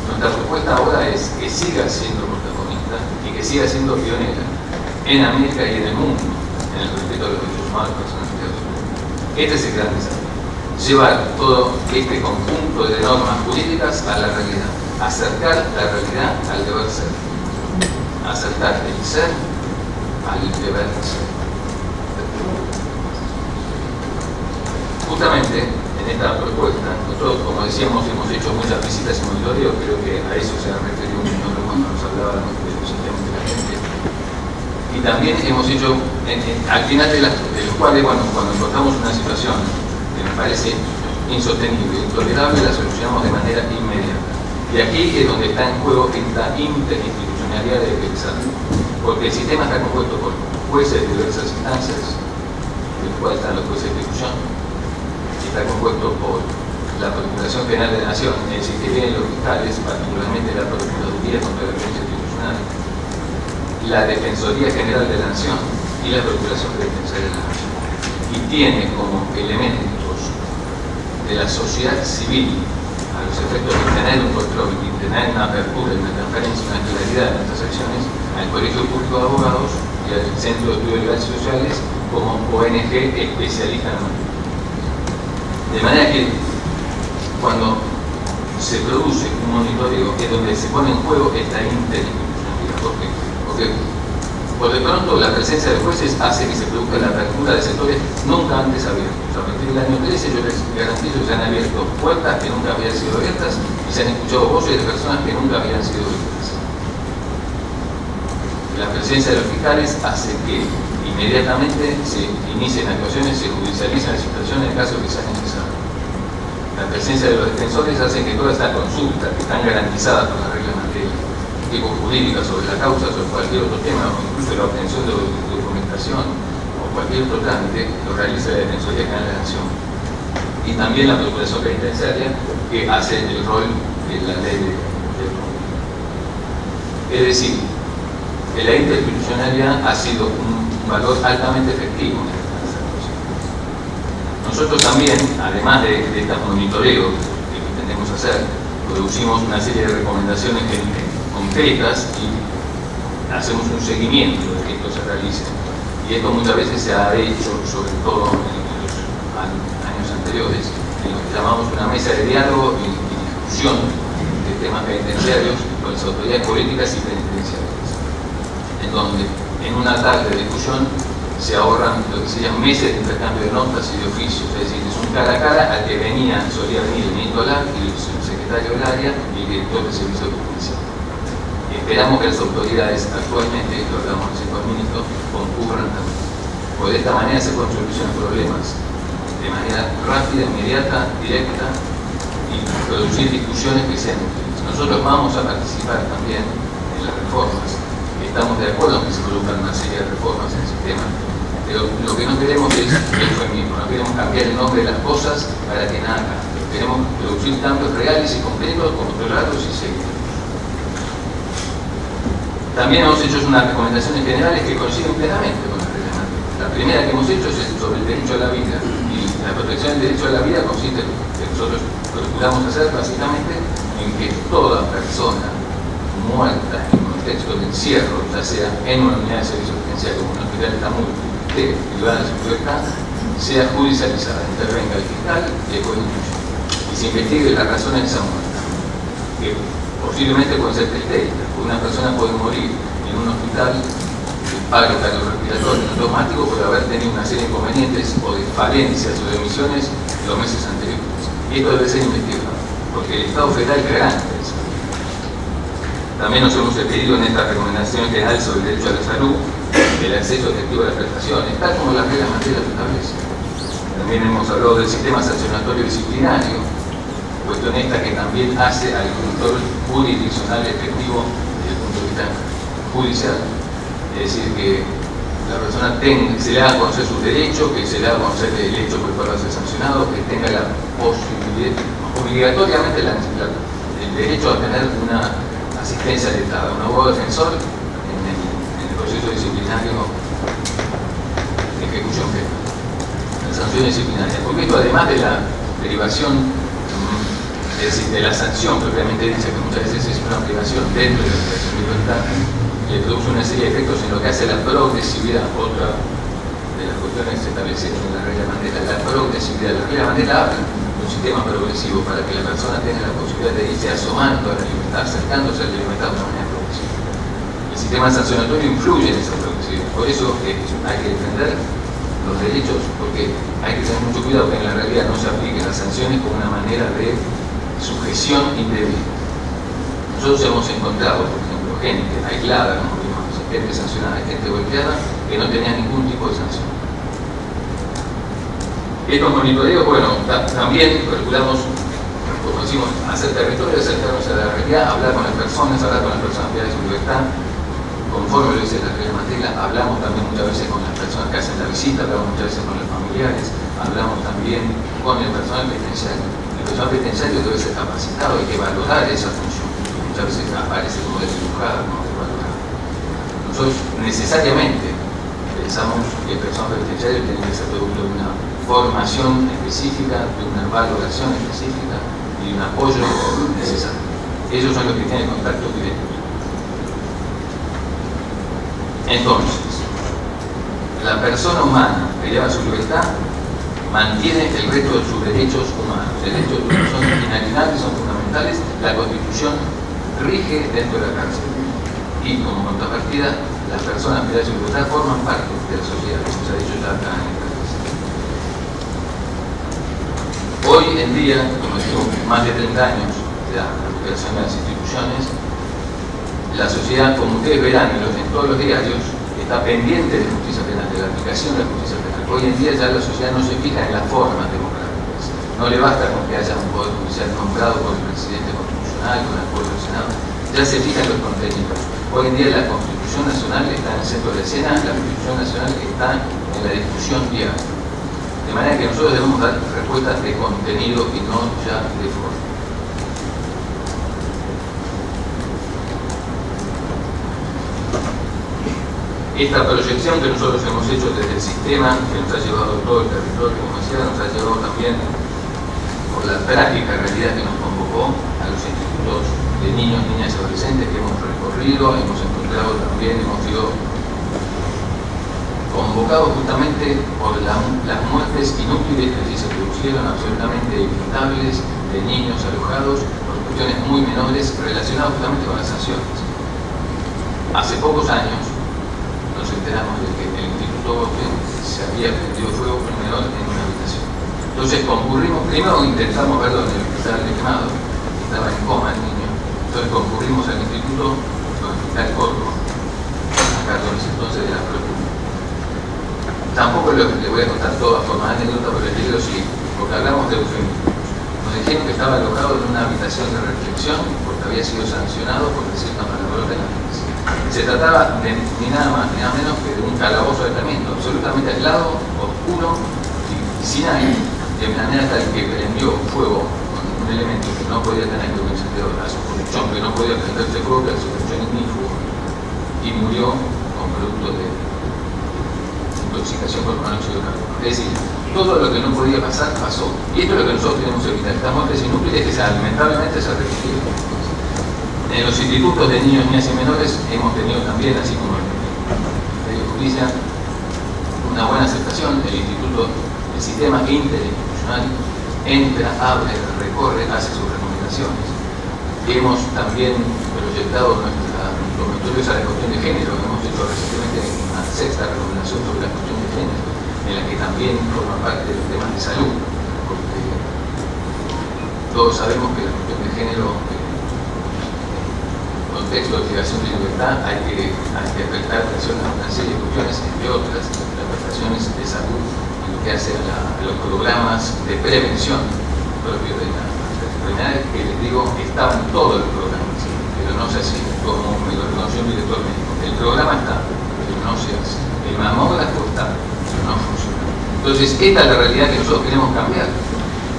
S2: Nuestra propuesta ahora es que siga siendo protagonista y que siga siendo pionera en América y en el mundo, en el respeto a los derechos humanos, personas y derechos. Este es el gran desafío. Llevar todo este conjunto de normas jurídicas a la realidad. Acercar la realidad al deber ser, acercar el ser al deber ser. Justamente en esta propuesta, nosotros, como decíamos, hemos hecho muchas visitas y monitoreos, creo que a eso se ha referido un señor cuando nos hablaba de los sistemas de la gente. Y también hemos hecho, al final de los cuales, cuando encontramos una situación que nos parece insostenible, intolerable, la solucionamos de manera inmediata. Y aquí es donde está en juego esta interinstitucionalidad de pensar, porque el sistema está compuesto por jueces de diversas instancias, en el cual están los jueces de ejecución, está compuesto por la Procuración General de la Nación, es decir, que vienen los fiscales, particularmente la Procuraduría contra la Violencia Institucional, la Defensoría General de la Nación y la Procuración Penitenciaria de la Nación. Y tiene como elementos de la sociedad civil, a los efectos de tener un control y tener una apertura, una transparencia, una claridad de nuestras acciones, al Colegio Público de Abogados y al Centro de Estudios Legales y Sociales como ONG especialista en materia. De manera que cuando se produce un monitoreo es donde se pone en juego esta interinstitucionalidad. ¿Por qué? Porque por de pronto la presencia de jueces hace que se produzca la apertura de sectores nunca antes abiertos. A partir del año 13 yo les garantizo que se han abierto puertas que nunca habían sido abiertas y se han escuchado voces de personas que nunca habían sido abiertas. La presencia de los fiscales hace que inmediatamente se inicien actuaciones, se judicialicen las situaciones en caso que sea necesario. La presencia de los defensores hace que todas estas consultas que están garantizadas por las reglas tipo jurídica sobre la causa, sobre cualquier otro tema, o incluso la obtención de documentación o cualquier otro trámite, lo realiza la Defensoría General de la Nación. Y también la Procuración Penitenciaria, que hace el rol de la ley de Es decir, que la interinstitucionalidad ha sido un valor altamente efectivo en esta situación. Nosotros también, además de este monitoreo que pretendemos hacer, producimos una serie de recomendaciones concretas y hacemos un seguimiento de que esto se realice. Y esto muchas veces se ha hecho, sobre todo en los años anteriores, en lo que llamamos una mesa de diálogo y discusión de temas penitenciarios con las autoridades políticas y penitenciarias, en donde en una tarde de discusión se ahorran lo que se llaman meses de intercambio de notas y de oficios, es decir, es un cara a cara al que solía venir el ministro Lar y el secretario del área y el director del Servicio de Justicia. Esperamos que las autoridades actualmente, lo hablamos recién con el ministro, concurran también. Porque de esta manera se pueden solucionar problemas de manera rápida, inmediata, directa y producir discusiones que sean útiles. Nosotros vamos a participar también en las reformas. Estamos de acuerdo en que se produzcan una serie de reformas en el sistema, pero lo que no queremos es eufemismo, no queremos cambiar el nombre de las cosas para que nada cambie. Queremos producir cambios reales y concretos, controlados y seguidos. También hemos hecho unas recomendaciones generales que coinciden plenamente con las reglas. La primera que hemos hecho es sobre el derecho a la vida y la protección del derecho a la vida consiste, que nosotros procuramos hacer básicamente, en que toda persona muerta en contexto de encierro, ya sea en una unidad de servicio asistencial como un hospital está muy privada de su libertad, sea judicializada, intervenga el fiscal y el juez de instrucción, y se investigue las razones de esa muerte, que posiblemente pueden ser pretéritas, porque una persona puede morir en un hospital de paro cardiorrespiratorio automático por haber tenido una serie de inconvenientes o de falencias o de emisiones los meses anteriores. Y esto debe ser investigado, porque el Estado federal garante eso. También nos hemos pedido en esta recomendación general sobre el derecho a la salud el acceso efectivo a las prestaciones, tal como las reglas materiales lo establecen. También hemos hablado del sistema sancionatorio disciplinario, cuestión esta que también hace al control jurisdiccional efectivo desde el punto de vista judicial. Es decir, que la persona se le haga conocer sus derechos, que se le haga conocer el hecho por el cual va a ser sancionado, que tenga la posibilidad, obligatoriamente el derecho a tener una asistencia letrada, un abogado defensor en el proceso disciplinario de ejecución penal, la sanción disciplinaria. Porque esto, además de la derivación, es decir, de la sanción propiamente dicha, que muchas veces es una privación dentro de la privación de libertad, le produce una serie de efectos en lo que hace la progresividad, otra de las cuestiones que se establecieron en la regla Mandela, la progresividad. La regla Mandela habla de un sistema progresivo para que la persona tenga la posibilidad de irse asomando a la libertad, acercándose a la libertad de una manera progresiva. El sistema sancionatorio influye en esa progresividad, por eso hay que defender los derechos, porque hay que tener mucho cuidado que en la realidad no se apliquen las sanciones como una manera de sujeción indebida. Nosotros hemos encontrado, por ejemplo, gente aislada, como vimos, gente sancionada, gente golpeada, que no tenía ningún tipo de sanción. Estos monitoreos, bueno, también calculamos, como decimos, hacer territorio, acercarnos a la realidad, hablar con las personas privadas de su libertad, conforme lo dice la regla Mandela. Hablamos también muchas veces con las personas que hacen la visita, hablamos muchas veces con los familiares, hablamos también con el personal penitenciario. El personal penitenciario debe ser capacitado, hay que valorar esa función. Muchas veces aparece como desdibujada, como desvalorada. Nosotros necesariamente pensamos que el personal penitenciario tiene que ser producto de una formación específica, de una valoración específica y de un apoyo necesario. Ellos son los que tienen contacto directo. Entonces, la persona humana que lleva su libertad mantiene el resto de sus derechos humanos. Derechos humanos son inalienables, son fundamentales. La Constitución rige dentro de la cárcel. Y como contrapartida, las personas privadas de su libertad forman parte de la sociedad, como se ha dicho ya acá en esta clase. Hoy en día, como decimos, más de 30 años de la recuperación de las instituciones, la sociedad, como ustedes verán en todos los diarios, está pendiente de justicia penal, de la aplicación de la justicia penal. Hoy en día ya la sociedad no se fija en las formas democráticas. No le basta con que haya un poder judicial nombrado por el presidente constitucional, con el acuerdo del Senado, ya se fija en los contenidos. Hoy en día la Constitución Nacional está en el centro de la escena, la Constitución Nacional está en la discusión diaria. De manera que nosotros debemos dar respuestas de contenido y no ya de forma. Esta proyección que nosotros hemos hecho desde el sistema, que nos ha llevado todo el territorio, como decía, nos ha llevado también por la trágica realidad que nos convocó a los institutos de niños, niñas y adolescentes que hemos recorrido, hemos encontrado también, hemos sido convocados justamente por las muertes inútiles que allí se produjeron, absolutamente evitables, de niños alojados por cuestiones muy menores relacionadas justamente con las sanciones. Hace pocos años nos enteramos de que el Instituto Bosque se había prendido fuego por un menor en una habitación. Entonces concurrimos, primero intentamos verlo en el hospital de Quemado, estaba en coma el niño, entonces concurrimos al instituto, al hospital Córdoba, a cargo entonces de la propia. Tampoco le voy a contar toda forma de anécdota, pero les digo sí, porque hablamos de eufemismos. Nos dijeron que estaba alojado en una habitación de reflexión porque había sido sancionado por decir una palabra de la justicia. Se trataba de ni nada más ni nada menos que de un calabozo de aislamiento, absolutamente aislado, oscuro y sin aire, de manera tal que prendió fuego con un elemento que no podía tener un encendedor, a su producción, que no podía prenderse fuego, que a su producción ignífugo, y murió con producto de intoxicación por monóxido de carbono. Es decir, Todo lo que no podía pasar, pasó. Y esto es lo que nosotros queremos evitar. Estas muertes inútiles que lamentablemente se repitieron. En los institutos de niños, niñas y menores hemos tenido también, así como en el de justicia, una buena aceptación. El instituto, el sistema interinstitucional entra, abre, recorre, hace sus recomendaciones. Hemos también proyectado nuestros estudios a la cuestión de género. Hemos hecho recientemente una 6ª recomendación sobre la cuestión de género, en la que también forma parte de los temas de salud, porque todos sabemos que la cuestión de género, en contexto de fijación de libertad, hay que prestar atención a una serie de cuestiones, entre otras, las prestaciones de salud, en lo que hace a los programas de prevención propios de las enfermedades, que les digo, estaban todos los programas, pero no se hacía, como me lo reconoció el director médico. El programa está, pero no se hace. El mamógrafo está, no funciona. Entonces, esta es la realidad que nosotros queremos cambiar,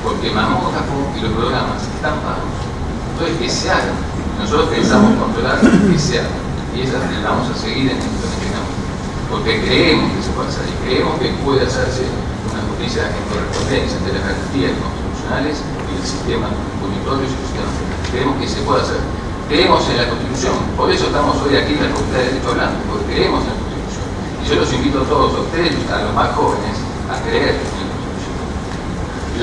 S2: porque el mamógrafo y los programas están pagos. Entonces, que se hagan. Nosotros pensamos controlar que se hagan. Y esa vamos a seguir en esto que tengamos. Porque creemos que se puede hacer y creemos que puede hacerse una justicia en correspondencia entre las garantías constitucionales y el sistema punitorio y el sistema penal. Creemos que se puede hacer. Creemos en la Constitución. Por eso estamos hoy aquí en la Facultad de Derecho hablando, porque creemos en la Constitución. Y yo los invito a todos, a ustedes, a los más jóvenes, a creer en la Constitución.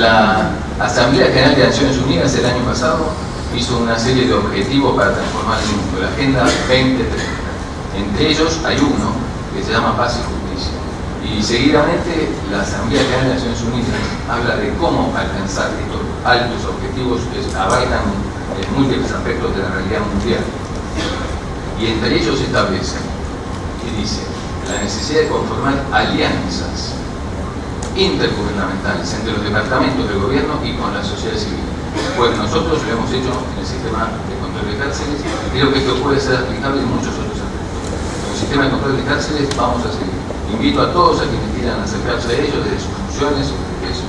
S2: La Asamblea General de Naciones Unidas el año pasado hizo una serie de objetivos para transformar el mundo, la Agenda 2030. Entre ellos hay uno que se llama Paz y Justicia. Y seguidamente la Asamblea General de Naciones Unidas habla de cómo alcanzar estos altos objetivos que abarcan múltiples aspectos de la realidad mundial. Y entre ellos establece y dice la necesidad de conformar alianzas intergubernamentales entre los departamentos del gobierno y con la sociedad civil. Pues nosotros lo hemos hecho en el sistema de control de cárceles y creo que esto puede ser aplicable en muchos otros aspectos. En el sistema de control de cárceles vamos a seguir. Invito a todos a quienes quieran acercarse a ellos desde sus funciones o desde su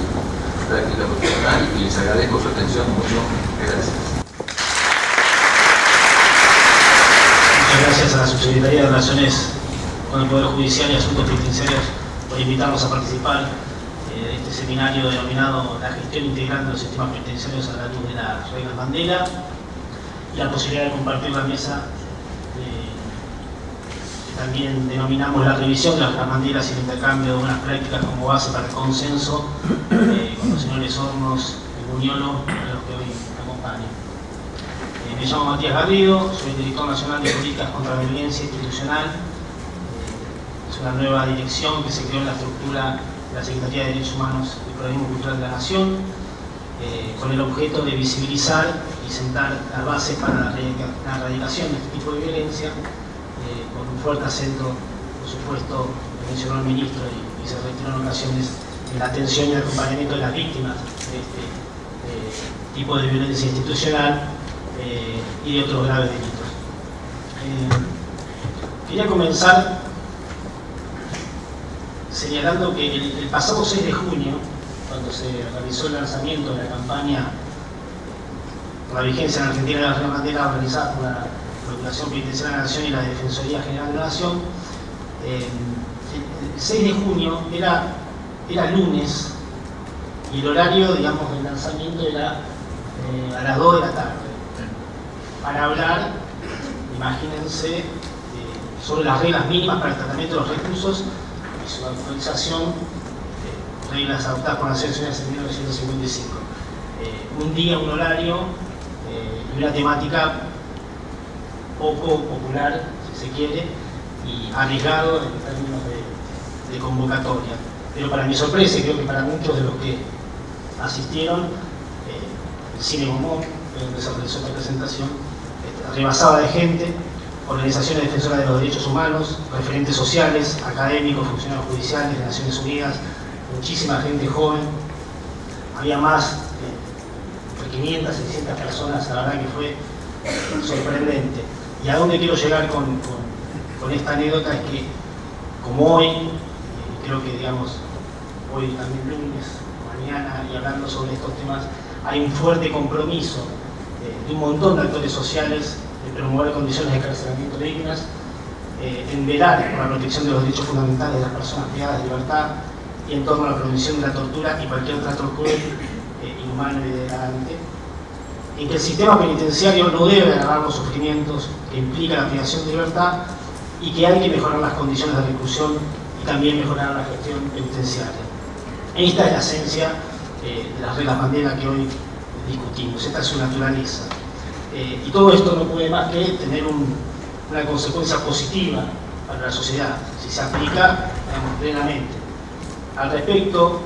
S2: práctica profesional y les agradezco su atención mucho. Gracias.
S3: Muchas gracias a la Subsecretaría de Relaciones con el Poder Judicial y Asuntos Penitenciarios por invitarnos a participar de este seminario denominado La gestión integral de los sistemas penitenciarios a la luz de las reglas Mandela y la posibilidad de compartir la mesa que también denominamos la revisión de las reglas Mandela y el intercambio de buenas prácticas como base para el consenso con los señores Hornos y Buñolo, a los que hoy acompañan. Me llamo Matías Garrido, soy director nacional de políticas contra la violencia institucional. Es una nueva dirección que se creó en la estructura de la Secretaría de Derechos Humanos y Pluralismo Cultural de la Nación, con el objeto de visibilizar y sentar las bases para la erradicación de este tipo de violencia, con un fuerte acento, por supuesto, lo mencionó el ministro y se reiteró en ocasiones, en la atención y el acompañamiento de las víctimas de este tipo de violencia institucional y de otros graves delitos. Quería comenzar señalando que el pasado 6 de junio, cuando se realizó el lanzamiento de la campaña por la vigencia en Argentina de la regla Mandela organizada por la Procuración Penitenciaria de la Nación y la Defensoría General de la Nación, el 6 de junio era lunes y el horario, digamos, del lanzamiento era a las 2 de la tarde, para hablar, imagínense, sobre las reglas mínimas para el tratamiento de los reclusos y su actualización, reglas adoptadas por las Naciones Unidas en 1955. Un día, un horario y una temática poco popular, si se quiere, y arriesgado en términos de convocatoria. Pero para mi sorpresa, y creo que para muchos de los que asistieron, el Cine Momón, donde se realizó esta presentación, rebasaba de gente, organizaciones defensoras de los derechos humanos, referentes sociales, académicos, funcionarios judiciales de Naciones Unidas, muchísima gente joven. Había más de 500, 600 personas, la verdad que fue sorprendente. Y a dónde quiero llegar con esta anécdota es que, como hoy, creo que digamos, hoy también lunes, mañana, y hablando sobre estos temas, hay un fuerte compromiso de un montón de actores sociales de promover condiciones de encarcelamiento dignas, en velar por la protección de los derechos fundamentales de las personas privadas de libertad y en torno a la prohibición de la tortura y cualquier trato cruel, inhumano y degradante, en que el sistema penitenciario no debe agravar los sufrimientos que implica la privación de libertad y que hay que mejorar las condiciones de reclusión y también mejorar la gestión penitenciaria. Esta es la esencia de las reglas Mandela que hoy discutimos, esta es su naturaleza. Y todo esto no puede más que tener una consecuencia positiva para la sociedad, si se aplica, digamos, plenamente. Al respecto,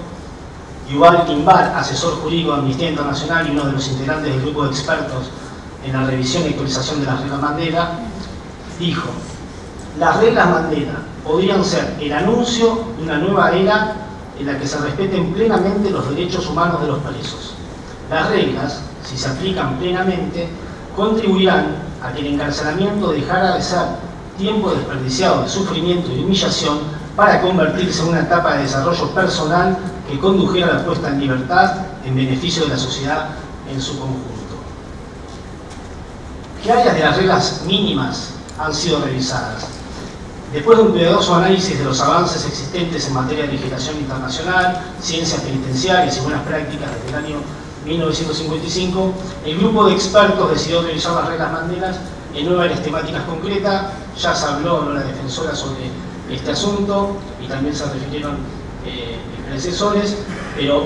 S3: Yuval Kimball, asesor jurídico de Amnistía Internacional y uno de los integrantes del grupo de expertos en la revisión y actualización de las reglas Mandela, dijo: las reglas Mandela podrían ser el anuncio de una nueva era en la que se respeten plenamente los derechos humanos de los presos. Las reglas, si se aplican plenamente, contribuirán a que el encarcelamiento dejara de ser tiempo desperdiciado de sufrimiento y humillación para convertirse en una etapa de desarrollo personal que condujera a la puesta en libertad en beneficio de la sociedad en su conjunto. ¿Qué áreas de las reglas mínimas han sido revisadas? Después de un cuidadoso análisis de los avances existentes en materia de legislación internacional, ciencias penitenciarias y buenas prácticas desde el año 1955, el grupo de expertos decidió revisar las reglas Mandela en 9 áreas temáticas concretas. Ya se habló la defensora sobre este asunto y también se refirieron predecesores, pero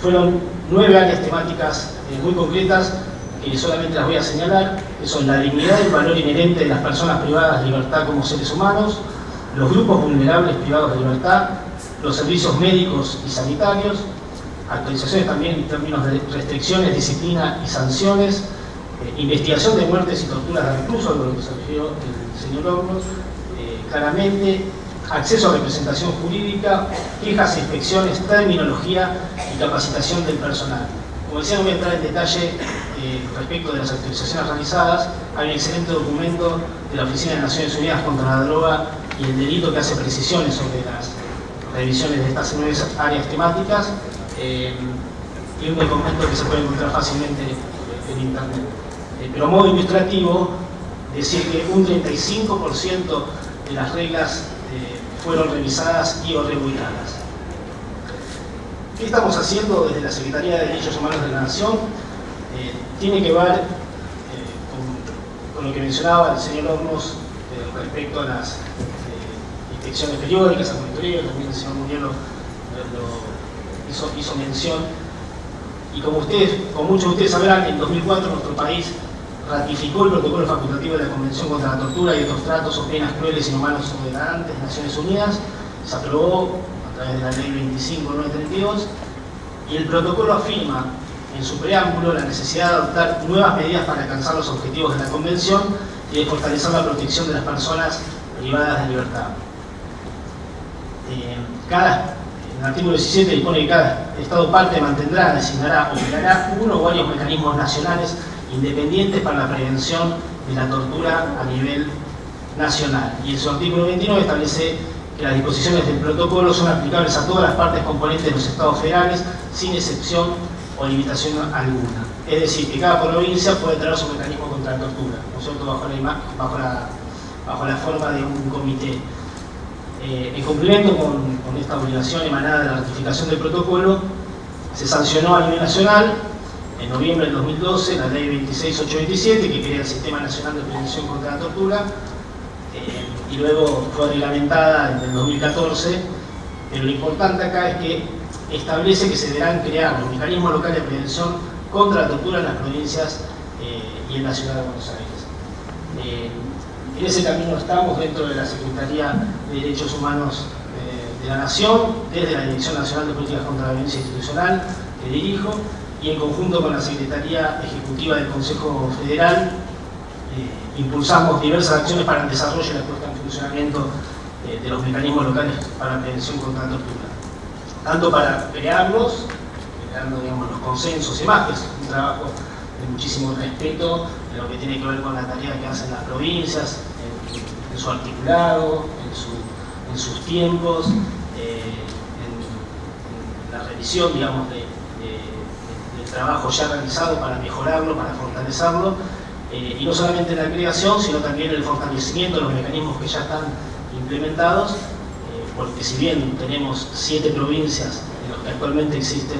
S3: fueron 9 áreas temáticas muy concretas que solamente las voy a señalar, que son la dignidad y el valor inherente de las personas privadas de libertad como seres humanos, los grupos vulnerables privados de libertad, los servicios médicos y sanitarios, actualizaciones también en términos de restricciones, disciplina y sanciones, investigación de muertes y torturas de reclusos, a lo que se refirió el señor Hornos, claramente, acceso a representación jurídica, quejas e inspecciones, terminología y capacitación del personal. Como decía, no voy a entrar en detalle respecto de las actualizaciones realizadas. Hay un excelente documento de la Oficina de Naciones Unidas contra la Droga y el Delito que hace precisiones sobre las revisiones de estas 9 áreas temáticas, y un documento que se puede encontrar fácilmente en internet. Pero a modo ilustrativo, decir que un 35% de las reglas fueron revisadas y o reubicadas. ¿Qué estamos haciendo desde la Secretaría de Derechos Humanos de la Nación? Tiene que ver con lo que mencionaba el señor Hornos respecto a las inspecciones periódicas, a monitoreo, también el señor Muriel hizo mención. Y como muchos de ustedes sabrán, en 2004 nuestro país ratificó el protocolo facultativo de la Convención contra la Tortura y otros tratos o penas crueles, inhumanos o degradantes de Naciones Unidas. Se aprobó a través de la Ley 25932 y el protocolo afirma en su preámbulo la necesidad de adoptar nuevas medidas para alcanzar los objetivos de la Convención y de fortalecer la protección de las personas privadas de libertad. En el artículo 17 dispone que cada Estado parte mantendrá, designará o creará uno o varios mecanismos nacionales independientes para la prevención de la tortura a nivel nacional. Y en su artículo 29 establece que las disposiciones del protocolo son aplicables a todas las partes componentes de los Estados federales, sin excepción o limitación alguna. Es decir, que cada provincia puede tener su mecanismo contra la tortura, ¿no es cierto?, bajo la forma de un comité. En cumplimiento con esta obligación emanada de la ratificación del protocolo, se sancionó a nivel nacional en noviembre del 2012 la Ley 26827, que crea el Sistema Nacional de Prevención contra la Tortura, y luego fue reglamentada en el 2014, pero lo importante acá es que establece que se deberán crear los mecanismos locales de prevención contra la tortura en las provincias y en la ciudad de Buenos Aires. En ese camino estamos dentro de la Secretaría de Derechos Humanos de la Nación, desde la Dirección Nacional de Políticas contra la Violencia Institucional, que dirijo, y en conjunto con la Secretaría Ejecutiva del Consejo Federal, impulsamos diversas acciones para el desarrollo y la puesta en funcionamiento de los mecanismos locales para la prevención contra la tortura. Tanto para crearlos, creando, digamos, los consensos y más, que es un trabajo de muchísimo respeto en lo que tiene que ver con la tarea que hacen las provincias, en su articulado, en sus tiempos, en la revisión, digamos, del trabajo ya realizado para mejorarlo, para fortalecerlo, y no solamente en la creación, sino también en el fortalecimiento de los mecanismos que ya están implementados, porque si bien tenemos 7 provincias en las que actualmente existen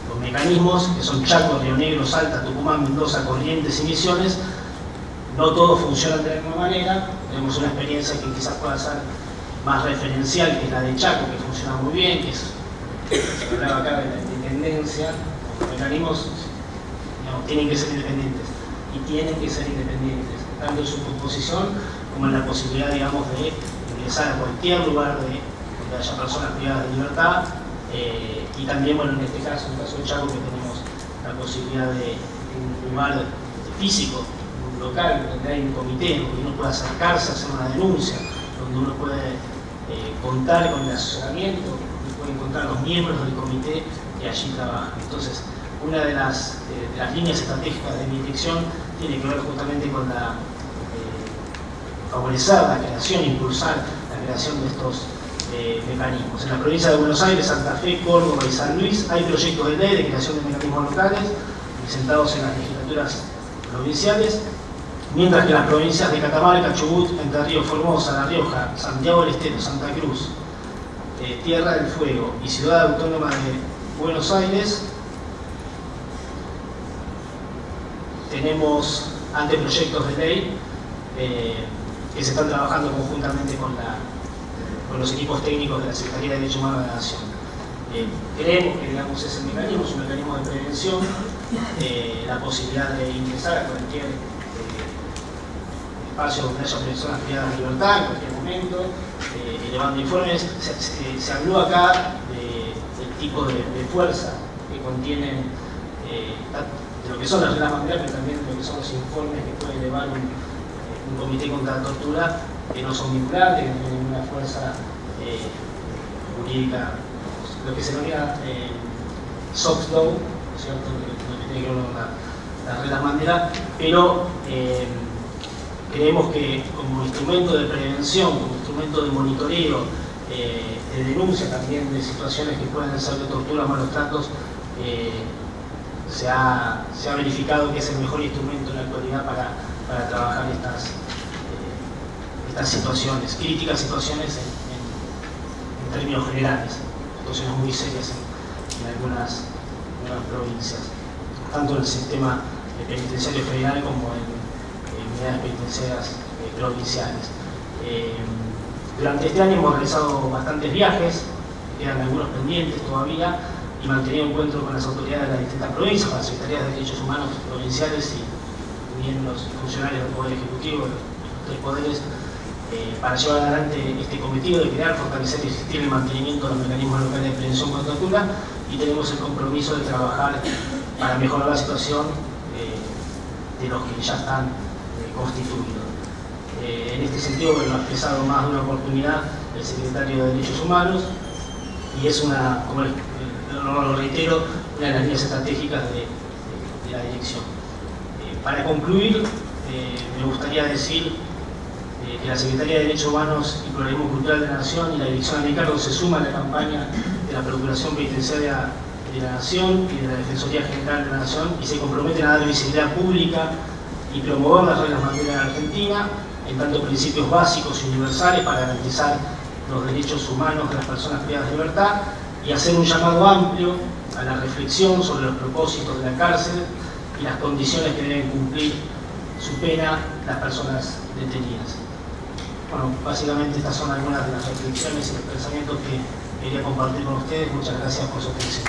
S3: los mecanismos, que son Chaco, Río Negro, Salta, Tucumán, Mendoza, Corrientes y Misiones, no todos funcionan de la misma manera. Tenemos una experiencia que quizás pueda ser más referencial, que es la de Chaco, que funciona muy bien, que es, se hablaba acá de la independencia. Los mecanismos, digamos, tienen que ser independientes, y tienen que ser independientes, tanto en su composición como en la posibilidad, digamos, de ingresar a cualquier lugar donde haya personas privadas de libertad, y también, bueno, en este caso, en el caso de Chaco, que tenemos la posibilidad de un lugar físico, un local, donde hay un comité, donde uno puede acercarse a hacer una denuncia, donde uno puede contar con el asesoramiento, donde puede encontrar los miembros del comité que allí trabajan. Entonces, una de las líneas estratégicas de mi dirección tiene que ver justamente con favorecer la creación, impulsar la creación de estos mecanismos. En la provincia de Buenos Aires, Santa Fe, Córdoba y San Luis hay proyectos de ley de creación de mecanismos locales presentados en las legislaturas provinciales, mientras que las provincias de Catamarca, Chubut, Entre Ríos, Formosa, La Rioja, Santiago del Estero, Santa Cruz, Tierra del Fuego y Ciudad Autónoma de Buenos Aires tenemos anteproyectos de ley que se están trabajando conjuntamente con los equipos técnicos de la Secretaría de Derechos Humanos de la Nación. Creemos que, digamos, es el mecanismo, es un mecanismo de prevención, la posibilidad de ingresar a cualquier espacio donde haya personas privadas de libertad en cualquier momento, elevando informes. Se habló acá del tipo de fuerza que contienen, de lo que son las reglas banderas, pero también de lo que son los informes que puede elevar un comité contra la tortura, que no son vinculantes, que no tienen ninguna fuerza jurídica, lo que se denomina soft law, ¿no es cierto?, lo que tiene que ver con las reglas banderas, pero creemos que como instrumento de prevención, como instrumento de monitoreo, de denuncia también de situaciones que pueden ser de tortura o malos tratos, se ha verificado que es el mejor instrumento en la actualidad para trabajar estas situaciones, críticas situaciones en términos generales, situaciones muy serias en algunas provincias, tanto en el sistema penitenciario federal como en unidades penitenciarias provinciales. Durante este año hemos realizado bastantes viajes, quedan algunos pendientes todavía, y mantenido encuentro con las autoridades de las distintas provincias, con las secretarías de derechos humanos provinciales y miembros y funcionarios del Poder Ejecutivo, de los 3 poderes, para llevar adelante este cometido de crear, fortalecer y existir el mantenimiento de los mecanismos locales de prevención contra tortura, y tenemos el compromiso de trabajar para mejorar la situación de los que ya están constituidos. En este sentido, bueno, ha expresado más de una oportunidad el secretario de Derechos Humanos, y es una, como lo reitero, una de las líneas estratégicas de la dirección. Para concluir, me gustaría decir que la Secretaría de Derechos Humanos y Pluralismo Cultural de la Nación y la Dirección a mi cargo se suma a la campaña de la Procuración Penitenciaria de la Nación y de la Defensoría General de la Nación, y se comprometen a dar visibilidad pública y promover las reglas banderas en Argentina, en tanto principios básicos y universales para garantizar los derechos humanos de las personas privadas de libertad, y hacer un llamado amplio a la reflexión sobre los propósitos de la cárcel y las condiciones que deben cumplir su pena las personas detenidas. Bueno, básicamente estas son algunas de las reflexiones y los pensamientos que quería compartir con ustedes. Muchas gracias por su atención.